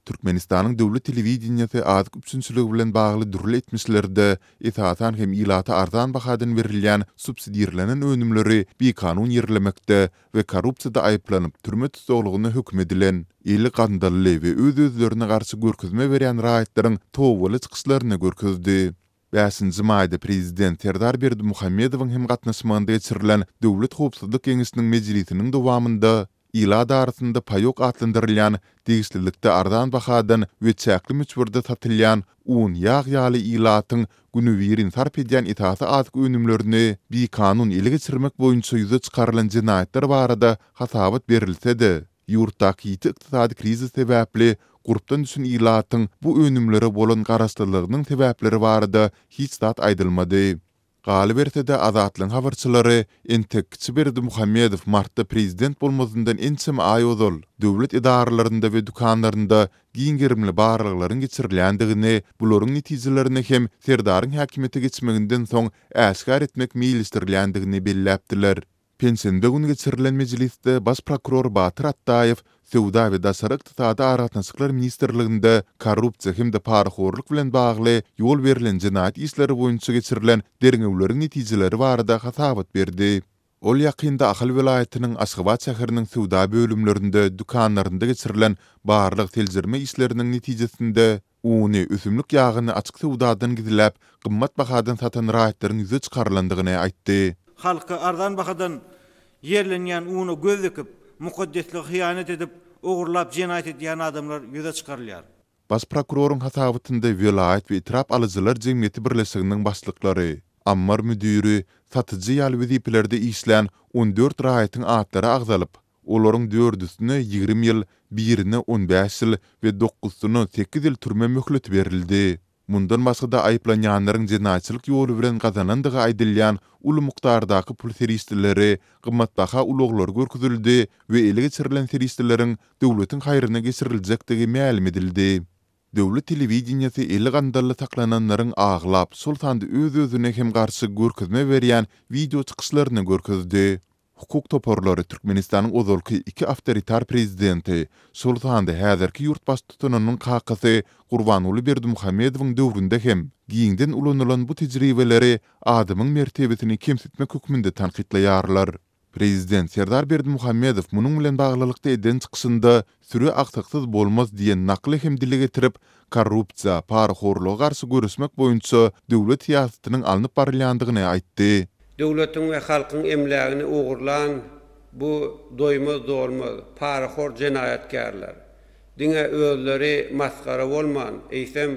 Türkmenistanyň döwlet telewizionyasy azyk üçünçüligi bilen bagly dürli etmişlerde etatan hem ilata arzan bahadan berilýän subsidiýalanyň önümleri bir kanun ýerlemekde we korrupsiýada aýplanyp türme tutulgyny hökm edilen eli gandally we öz-özlerine garşy görkezme berýän raýatlaryň towaly çykyşlaryny görkezdi. 5-nji maýda prezident Serdar Berdimuhammedowyň hem gatnaşmagynda geçirilen Döwlet Howpsuzlyk Geňişiniň mejlisiniň dowamında ila darasında payok atlandırılan degislilikte ardan bahadan ve çäkli müçbirde satylýan un ýag-ýaly ilatyň günüwirin sarp edýän itaata azyk önümlerini bir kanun ele geçirmek boýunça ýüze çykarylan jinayetler barada hasabat berilse-de, ýurtdaky ykdysady krizis sebäpli gurupdan düşün ilatyň bu önümlere bolan garaşdyrlygynyň sebäpleri barada hiç zat aýdylmady. Galy berse-de Azatlyň habarçylary Entekçi Berdimuhammedow martda prezident bolmazyndan ençem aý ozal döwlet idaralarynda we dükanlarynda giňgerimli barlyklaryň geçirilýändigini, bularyň netijelerini hem Serdaryň häkimete geçmeginden soň äşkar etmek meýilişdirilýändigini belläpdiler. Pensiýende gün geçirilen mejlisde baş prokuror Batyr Attaýew Sowda we Daşary ykdysady araşdyrmalar ministrliginde korrupsiýa hem-de paraxorluk bilen bagly ýol berilen jinayet işleri boýunça geçirilen derňewleriň netijeleri barada hasabat berdi. Ol ýakynda Ahyl welaýatynyň Aşgabat şäheriniň Sowda bölümlerinde dükanlarynda geçirilen barlyk teljirme işleriniň netijesinde uny üsümlik ýagyny açyk sowdadan gidilip gymmat bahadan satan raýatlaryň ýüze çykarylandygyny aýtdy. Halka ardan bakadan yerlenýän uny göz dikip, mukaddeslige hyýanet edip, ogurlap jinayet edýän adamlar ýüze çykarylýar. Baş prokuroryň hasabatynda welaýat we itirap alyjylar jemgyýeti birleşiginiň başlyklary, ammar müdiri, satyjy ýaly weziplerde işlän 14 raýatyň atlary agzalyp, olaryň 4-üsine 20 ýyl, 1-ine 15 ýyl we 9-syna 8 ýyl türme möhlet berildi. Mundan başga da aýplanýanlaryň jinayetçilik ýoly bilen gazanandygy aýdylýan uly mukdardaky pul serişdirleri, gymmatbaha uluglar görkezildi we ele geçirilen serişdirleriň döwletiň haýryna geçiriljekdigi ma'lum edildi. Döwlet telewizionyasy eli gandally saklananlaryň aglap, sultandy öz-özüne hem garşy görkezme berýän video çykyşlaryny görkezdi. Hukuk toporlary Türkmenistanyň ozalky iki awtoritar prezidenti Sultandy häzirki ýurtbaş tutunynyň kakasy Gurbanuly Berdimuhammedowyň döwründe hem giňden ulanylan bu tejribeleri adamyň mertebesini kemsitmek hükmünde tanqidleýärler. Prezident Serdar Berdimuhammedow munyň bilen baglylykda eden çykyşynda sürü aksaksız bolmaz diýen nakly hem dile getirip, korrupsiýa, paraxorluğa garşy görüşmek boýunça döwlet siýasatynyň alınıp barylýandygyny aýtdy. Döwletiň we halkyň emlägini ogurlan bu doýmaz dolmaz paraxor jinayetkarlar. Diňe özleri maskara bolman, eýsem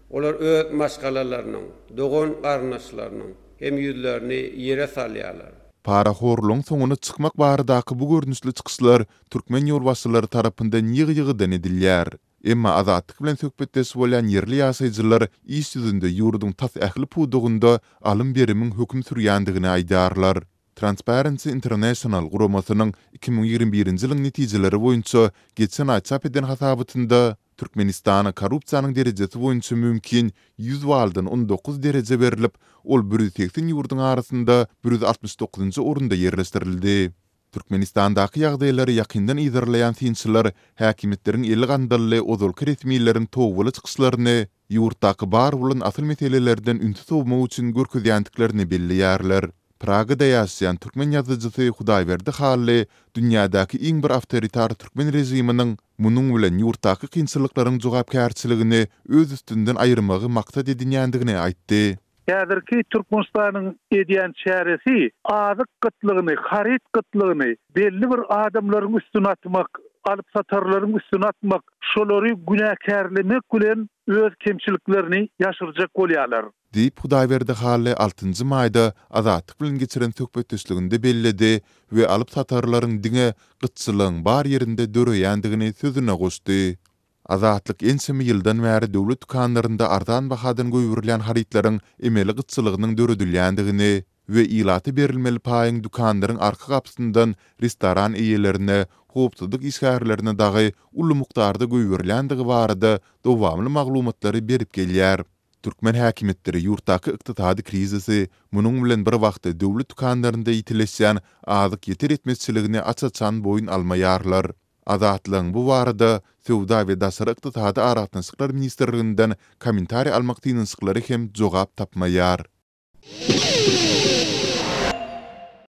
olar öz maskalarynyň, dogon garnaşlarynyň hem ýüzlerini ýere salýarlar. Paraxorluň soňuna çykmak baradaky bu görnüşli çykyşlar türkmen ýolbaşçylary tarapyndan ýygy-ýygydan edilýär. Emma azatlyk bilen söhbetdeş bolýan ýerli ýasaýjylar iş ýüzünde ýurdun tas ähli pudugynda alym berimiň hökm sürýändigini aýdarlar. Transparency International guramasynyň 2021-nji ýylyň netijeleri boýunça geçen aý çap eden hasabatynda Türkmenistana korrupsiýanyň derejesi boýunça mümkin 100 baldan 19 derece berilip, ol 180 ýurdun arasynda 169-njy orunda ýerleşdirildi. Türkmenistandaky ýagdaýlary ýakyndan izlerleýän synçylar häkimetleriň eli gandally ozalky resmiýetleriň towaly çykyşlaryny ýurtdaky bar bolan asyl meselelerden ünsiz olmak üçin görkezýändiklerini belliýärler. Pragada ýaşaýan türkmen ýazyjysy Hudaýberdi Hally dünýädäki iň bir awtoritar türkmen rejiminiň munyň bilen ýurtdaky kynçylyklaryň jogapkärçiligini öz üstünden aýyrmagy maksat edilýändigini aýtdy. Häzirki Türkmenistanyň edýän çäresi azyk gıtlygyny, harit gıtlygyny belli bir adamlaryň üstüne atmak, alyp satarlaryň üstüne atmak, şolary günäkärlemek bilen öz kemçiliklerini ýaşyrjak bolýarlar. Diýip Hudaýberdi Hally 6-njy maýda azatlyk bilen geçiren söhbetdeşliginde belledi we alyp satarlaryň diňe gytçylygyň bar ýerinde döreýändigini sözüne goşdy. Azatlyk ensemi ýyldan bäri döwlet dükanlarynda ardan bahadan goýurylan haritlaryň emeli gytçylygynyň döredilýändigini we ilaty berilmeli paýyň dükanlaryň arka gapsyndan restoran eýelerine, howpsuzlyk işgärlerine dagy uly mukdarda goýurylandigi barada dowamly maglumatlary berip gelýär. Türkmen häkimetleri ýurtdaky ykdysady krizisi munyň bilen bir wagtda döwlet dükanlarynda ýitileşýän azyk ýeter etmezçiligini açaçan boyun almaýarlar. Azatlygyň bu barada Sowda we Daşary Ykdysady Aratnaşyklar Ministrliginden kommentari almak diýençiklary hem jogap tapmaýar.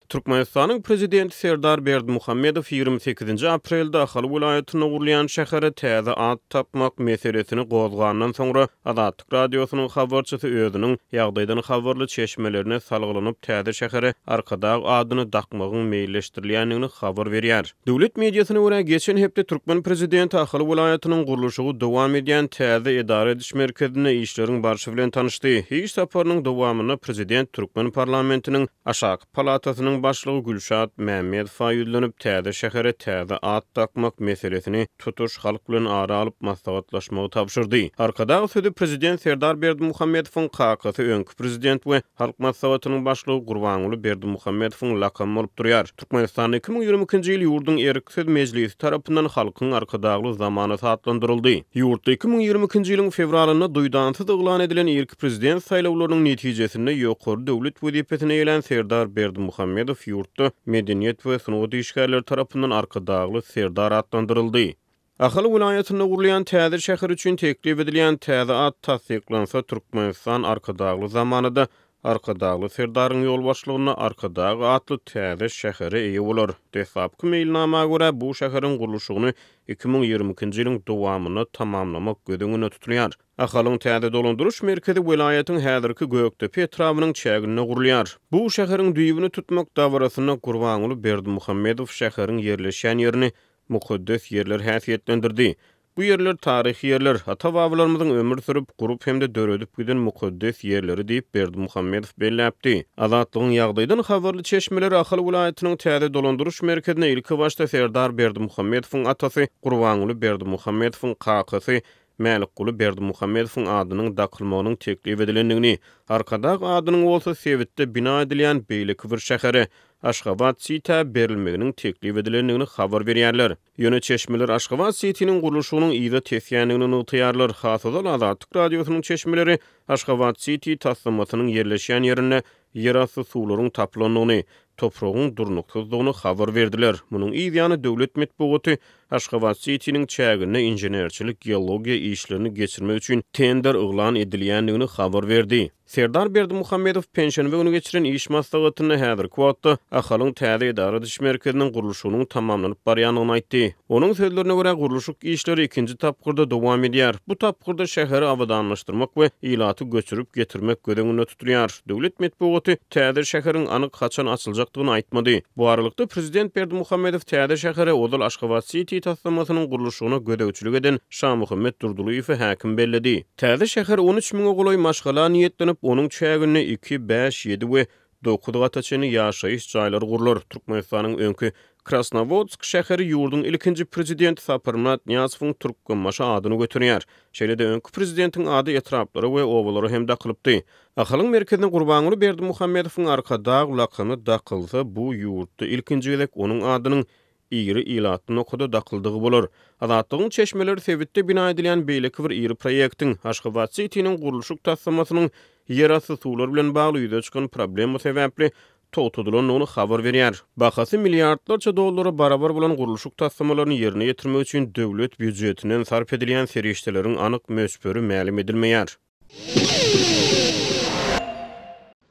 Türkmenistanyň prezidenti Serdar Berdimuhammedow 28 aprelde Ahal vilayatyna gurulýan şähere täze ad tapmak meselesini gozgandan soňra Azatlyk radiosynyň habarçysy özüniň ýagdaýdan habarly çeşmelerine salgylanyp täze şähere arkadag adyny dakmagyň meýilleşdirilýändigini habar berýär. Döwlet mediasyna görä geçen hepde Türkmen prezidenti Ahal vilayatynyň guruluşy dowam edýän täze edara ediş merkezine işleriň barşy bilen tanışdy. Hiç saparynyň dowamyna prezident Türkmen parlamentiniň aşağı palatasynyň başlygy Gülşat Mämmedow ýüzlenip täze şähere täze ad takmak meselesini tutuş halk bilen ara alyp maslahatlaşmagy tapşyrdy. Arkada sözi prezident Serdar Berdimuhammedowyň kakasy öňkü prezident we halk maslahatynyň başlygy Gurbanuly Berdimuhammedowyň lakamy bolup durýar. Türkmenistan 2022-nji ýyl ýurdun erk söz mejlisi tarapyndan halkyň arkadagly zamanaty atlandyryldy. Ýurtda 2022-nji ýylyň fevralyna duýdansyz eglan edilen erk prezident saýlawlarynyň netijesinde ýokary döwlet wezipesine gelen Serdar Berdimuhammedow ýurtda medeniýet we sunugy işgärler tarapyndan arkadagly Serdar atlandyryldy. Ahal vilayatyna gurulýan täze şäher üçin teklip edilýän täze ad tasdiklansa Türkmenistan arkadagly zamanada arkadagly Serdaryň ýol başlygyna arkadagy atly täze şähere eýe bolar. Desapky mailnamaga görä bu şäheriň guruluşyny 2022-nji ýylyň dowamyny tamamlamak gödüňine tutulýar. Ahalyň täze dolandyryş merkezi welaýatyň häzirki Göktepe etrawynyň çägine gurulýar. Bu şäheriň düýbüni tutmak dawrasyna Gurbanuly Berdimuhammedow şäheriň yerleşýän ýerini mukaddes yerler häsiýetlendirdi. Bu yerler tarihi yerler, ata-babalarymyzyň ömür sürüp, gurup hemde döredip giden mukaddes yerleri diýip Berdimuhammedow belläpdi. Azatlygyň ýagdaýdan habarly çeşmeleri Ahal vilayatynyň täze dolandyryş merkezine ilki başda Serdar Berdimuhammedowyň atasy Gurbanuly Berdimuhammedowyň kakasy Mälikguly Berdimuhammedowyň adynyň dakylmagynyň teklip edilendigini, arkadag adynyň bolsa Sewitde bina edilýän beýleki bir şähere Aşgabat sita berilmeginiň teklip edilendigini habar berýärler. Ýöne çeşmeler Aşgabat sitiniň guruluşynyň ýyda tesýändigini nutýarlar. Hasadan Azatlyk radiosynyň çeşmeleri Aşgabat siti taslamasynyň yerleşýän ýerine ýerasty suwlaryň taplandygyny, topragyň durnuksyzlygyny habar berdiler. Munyň ýa-da döwlet medeniýeti Aşgabat sitiniň çägine injenerçilik geologiýa işlerini geçirmek üçin tender eglan edilýändigini habar berdi. Serdar Berdimuhammedow pensiýa güni geçiren iş maslahatyny häzirki wagtda ahalyň täze edara ediş merkeziniň guruluşynyň tamamlanyp barýanyny aýtdy. Onuň sözlerine görä guruluşyk işleri ikinji tapgyrda dowam edýär. Bu tapgyrda şäheri abadanlaşdyrmak we ilaty göçürüp getirmek gödüňine tutulýar. Döwlet medeniýeti täze şäheriň anyk haçan açyljakdygyny aýtmady. Bu aralykda prezident Berdimuhammedow täze şähere Odal Aşgabat City taslamasynyň guruluşyna gödäwçilik eden Şah Muhammed Durdulyýew häkim belledi. Täze şäher 13.000 goloý maşgala niýetlenip onuň çägine 2, 5, 7 we 9 gataçyny ýaşaýyş jaýlary gurular. Türkmenistanyň öňkü Krasnovodsk şäheri ýurdun ilkinji prezidenti Saparmat Niyazowyň Türkmenmaşa adyny götürýär. Şeýle-de öňkü prezidentiň ady etraplary we owalary hem dakylypdy. Ahalyň merkezine Gurbanuly Berdimuhammedowyň arkadagy lakamy dakylsa bu ýurtda ilkinji gezek onuň adynyň iri ilatyny okuda dakyldygy bolar. Azatlygyň çeşmeleri Sewitde bina edilýän beýleki bir iri proýektiň Aşgabat sitiniň guruluşyk taslamasynyň ýerasty suwlar bilen bagly ýüze çykan problem sebäpli totudylyny habar berýär. Bahasy milliardlarça dollara barabar bolan guruluşyk taslamalaryny ýerine ýetirmek üçin döwlet büdjetinden sarf edilýän serişdeleriň anyk möçberi ma'lum edilmeýär.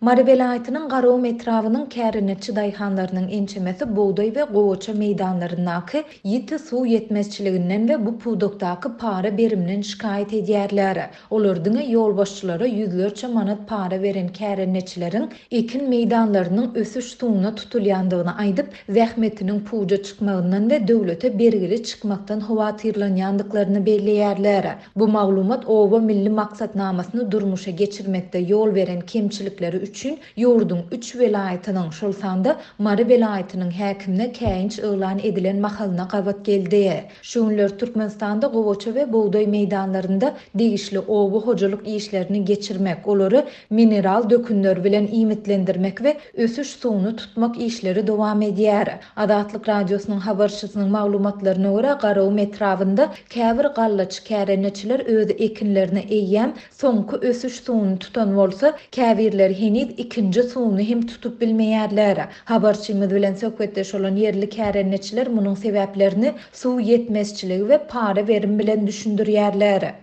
Mari welaýatynyň Garow etrawynyň kärinetçi daýhanlarynyň ençemesi Boğday we Gowaça meýdanlarynaky ýiti suw ýetmezçiliginden we bu pudokdaky para berimden şikayet edýärler. Olaryň ýol başçylary ýüzlerçe manat para beren kärinetçileriň ekin meýdanlarynyň ösüş suwuna tutulýandygyny aýdyp, zähmetiniň puja çykmagyndan we döwlete bergili çykmakdan howatyrlanýandyklaryny belleýärler. Bu maglumat owa milli maksatnamasyny durmuşa geçirmekde ýol beren kemçilikleri üçün ýurdun 3 welaýatynyň şol sanda Mari welaýatynyň häkimine käýinç eglan edilen mahalyna gabat geldi. Şunlar Türkmenistanda Gowaça we Boğday meýdanlarynda degişli owa hojalyk işlerini geçirmek, olary mineral dökünler bilen iýmitlendirmek we ösüş suwuny tutmak işleri dowam edýär. Azatlyk radiosynyň habarçysynyň maglumatlaryna görä Garow etrawynda käbir gallaç kärenetçiler öz ekinlerini eýýän soňky ösüş suwuny tutan bolsa, käbirler heni biz ikinci suwuny hem tutup bilmeýärler. Habarçymyz bilen söhbetdeş olan yerli kärenneçiler munyň sebäplerini suw yetmezçiligi we para berim bilen düşündirýärler.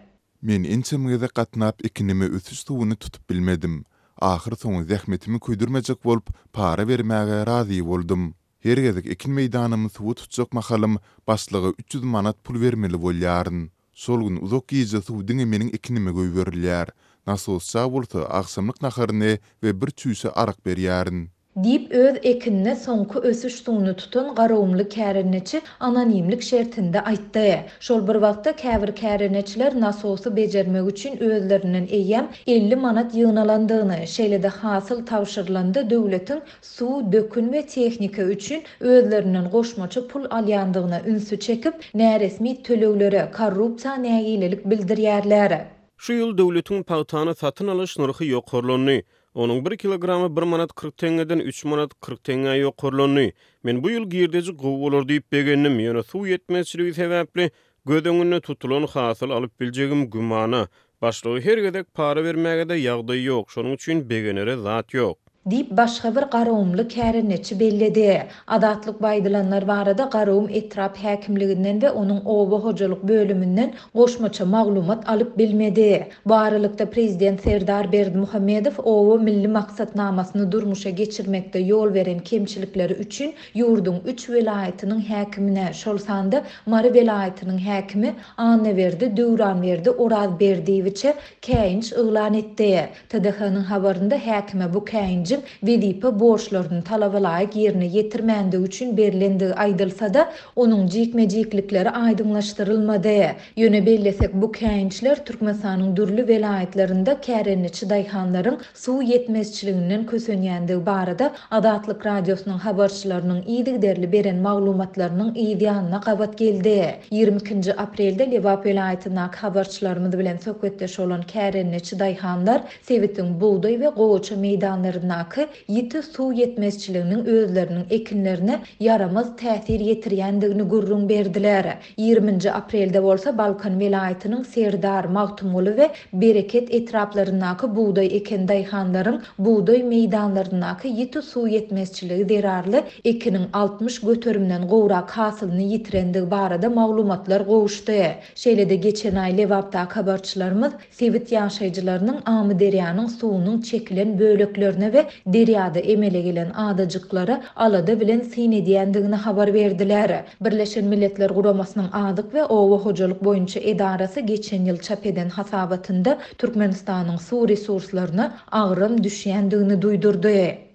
Men ençemgede gatnap ikinimi ötüş suwuny tutup bilmedim. Ahir soňy zähmetimi köýdürmejek bolup para bermäge razy boldum. Her gezek ekin meýdanymy suw tutjak mahalym başlygy 300 manat pul bermeli bolýaryn. Şol gün uzak giýje suwdyň meniň ekinime göýberilýär. Nasosça bolsa akşamlyk naharyny we bir çüýse arak berýärin. Dip öz ekinne soňky ösüş suwuny tutan garawumly kärenneçi anonimlik şertinde aýtdy. Şol bir wagtda käbir kärenneçiler nasosy bejermek üçin özlerinden eýem 50 manat ýygnalandygyny, şeýle-de hasyl tawşyrlandy döwletiň suw dökün we tehnika üçin özlerinden goşmaça pul alýandygyna ünsü çekip näresmi töleglere korrupsiýa nägilelik bildirýärler. Şu ýyl döwletiň pagtany satyn alyş narhy ýokarlandy. Onun 1 kilogramy 1 manat 40 tengeden 3 manat 40 tenge ýokarlandy. Men bu ýyl girdejik gowy bolar diýip begendim. Ýöne suw yetmezçiligi sebäpli gödöňüne tutulan hasyl alyp biljegim gümana. Başlygy her gedek para bermäge-de ýagdaý ýok. Şonuň üçin begenere zat ýok. Dip başga bir garawumly kärenneçi belledi. Adatlyk baýdylanlar barada garawum etrap häkimliginden we onuň oba hojalyk bölümünden goşmaça maglumat alyp bilmedi. Bu aralykda prezident Serdar Berdimuhammedow oba milli maksatnamasyny durmuşa geçirmekde ýol beren kemçilikleri üçin ýurdun 3 welaýatynyň häkimine, şol sanda Mary welaýatynyň häkimi Anneberdi Döwranberdi Orazberdiýewiçe käýinç yglan etdi. TDH-nyň habarynda häkime bu käýinç wezipe borçlaryny talabalaýyk ýerine ýetirmände üçin berilendigi aýdylsa-da, onuň jikmejiklikleri aýdynlaşdyrylmady. Ýöne bellesek bu käýinçler Türkmenistanyň dürli welaýatlarynda kärenneçi daýhanlaryň suw yetmezçiliginden kösenýändigi barada Adatlyk radiosynyň habarçylarynyň ýygyderli beren maglumatlarynyň ýygyanyna gabat geldi. 22 aprelde Lewap welaýatynyň habarçylarymyz bilen söhbetdeş olan kärenneçi daýhanlar Sewitiň buğday we gowaça meýdanlaryna ýiti suw yetmezçiliginiň özleriniň ekinlerine yaramaz täsir ýetirýändigini gurrun berdiler. 20 aprelde bolsa Balkan welaýatynyň Serdar, Magtumly we Bereket etraplarynaky buğday eken daýhanlaryň buğday meýdanlarynaky ýiti suw yetmezçiligi derarly ekiniň 60 götürümden gowrak hasylyny ýitirendigi barada maglumatlar gowuşdy. Şeýle-de geçen aý Lewapda habarçylarymyz Sewit ýaşaýjylarynyň Amy derýanyň suwunyň çekilen böleklerine we derýada emele gelen adajyklara alada bilen sinedýändigini habar berdiler. Birleşen Milletler Guramasynyň adyk we owa hojalyk boýunça edarasy geçen ýyl çap eden hasabatynda Türkmenistanyň suw resurslaryna agrym düşýändigini duýdurdy.